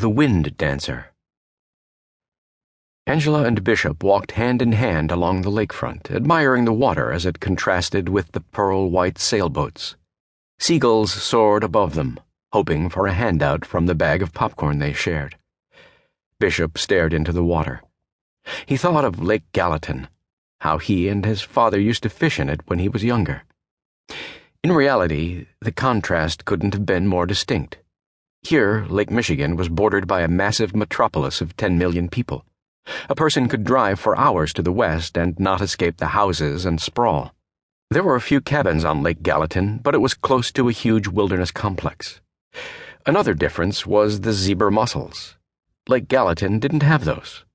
The Wind Dancer. Angela and Bishop walked hand in hand along the lakefront, admiring the water as it contrasted with the pearl-white sailboats. Seagulls soared above them, hoping for a handout from the bag of popcorn they shared. Bishop stared into the water. He thought of Lake Gallatin, how he and his father used to fish in it when he was younger. In reality, the contrast couldn't have been more distinct. Here, Lake Michigan was bordered by a massive metropolis of 10 million people. A person could drive for hours to the west and not escape the houses and sprawl. There were a few cabins on Lake Gallatin, but it was close to a huge wilderness complex. Another difference was the zebra mussels. Lake Gallatin didn't have those.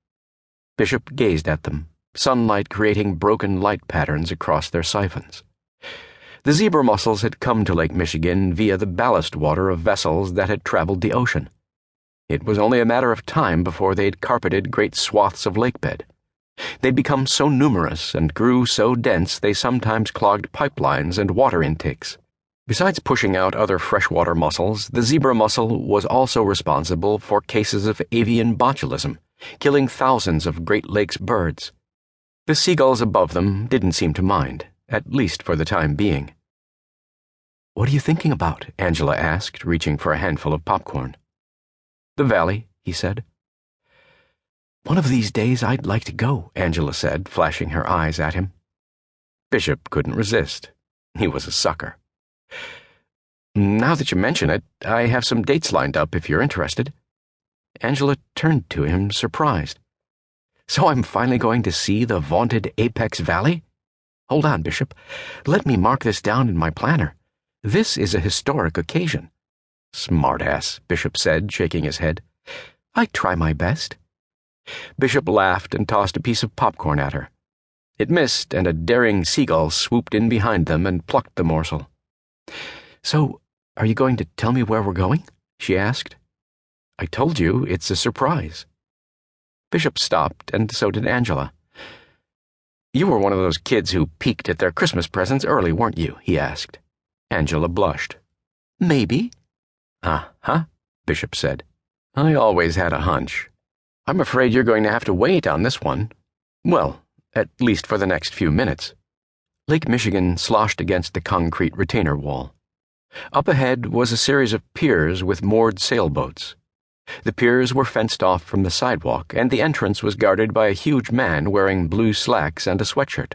Bishop gazed at them, sunlight creating broken light patterns across their siphons. The zebra mussels had come to Lake Michigan via the ballast water of vessels that had traveled the ocean. It was only a matter of time before they'd carpeted great swaths of lakebed. They'd become so numerous and grew so dense they sometimes clogged pipelines and water intakes. Besides pushing out other freshwater mussels, the zebra mussel was also responsible for cases of avian botulism, killing thousands of Great Lakes birds. The seagulls above them didn't seem to mind, at least for the time being. "What are you thinking about?" Angela asked, reaching for a handful of popcorn. "The valley," he said. "One of these days I'd like to go," Angela said, flashing her eyes at him. Bishop couldn't resist. He was a sucker. "Now that you mention it, I have some dates lined up if you're interested." Angela turned to him, surprised. "So I'm finally going to see the vaunted Apex Valley? Hold on, Bishop. Let me mark this down in my planner. This is a historic occasion." "Smartass," Bishop said, shaking his head. "I try my best." Bishop laughed and tossed a piece of popcorn at her. It missed, and a daring seagull swooped in behind them and plucked the morsel. "So, are you going to tell me where we're going?" she asked. "I told you it's a surprise." Bishop stopped, and so did Angela. "You were one of those kids who peeked at their Christmas presents early, weren't you?" he asked. Angela blushed. "Maybe." "Uh-huh," Bishop said. "I always had a hunch. I'm afraid you're going to have to wait on this one. Well, at least for the next few minutes." Lake Michigan sloshed against the concrete retainer wall. Up ahead was a series of piers with moored sailboats. The piers were fenced off from the sidewalk, and the entrance was guarded by a huge man wearing blue slacks and a sweatshirt.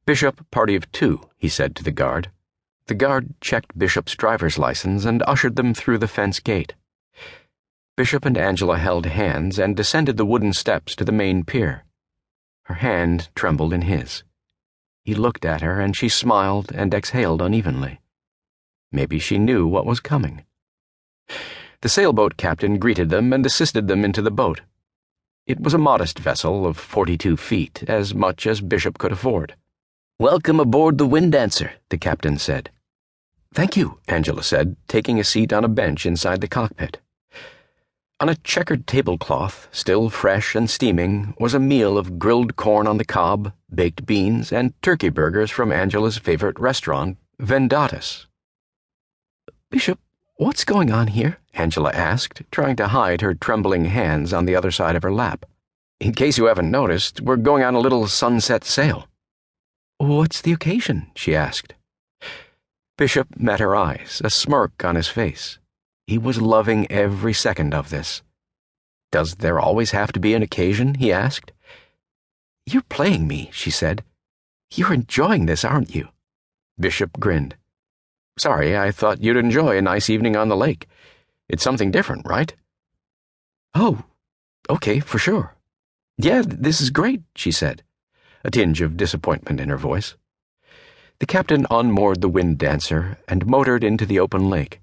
"Bishop, party of 2, he said to the guard. The guard checked Bishop's driver's license and ushered them through the fence gate. Bishop and Angela held hands and descended the wooden steps to the main pier. Her hand trembled in his. He looked at her, and she smiled and exhaled unevenly. Maybe she knew what was coming. The sailboat captain greeted them and assisted them into the boat. It was a modest vessel of 42 feet, as much as Bishop could afford. "Welcome aboard the Wind Dancer," the captain said. "Thank you," Angela said, taking a seat on a bench inside the cockpit. On a checkered tablecloth, still fresh and steaming, was a meal of grilled corn on the cob, baked beans, and turkey burgers from Angela's favorite restaurant, Vendatus. "Bishop, what's going on here?" Angela asked, trying to hide her trembling hands on the other side of her lap. "In case you haven't noticed, we're going on a little sunset sail." "What's the occasion?" she asked. Bishop met her eyes, a smirk on his face. He was loving every second of this. "Does there always have to be an occasion?" he asked. "You're playing me," she said. "You're enjoying this, aren't you?" Bishop grinned. "Sorry, I thought you'd enjoy a nice evening on the lake. It's something different, right?" "Oh, okay, for sure. Yeah, this is great," she said, a tinge of disappointment in her voice. The captain unmoored the Wind Dancer and motored into the open lake.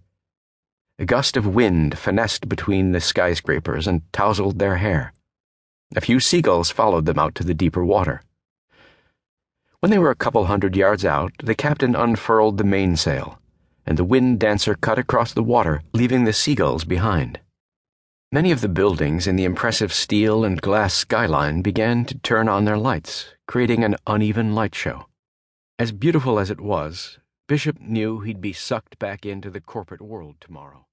A gust of wind finessed between the skyscrapers and tousled their hair. A few seagulls followed them out to the deeper water. When they were a couple 100 yards out, the captain unfurled the mainsail, and the Wind Dancer cut across the water, leaving the seagulls behind. Many of the buildings in the impressive steel and glass skyline began to turn on their lights, creating an uneven light show. As beautiful as it was, Bishop knew he'd be sucked back into the corporate world tomorrow.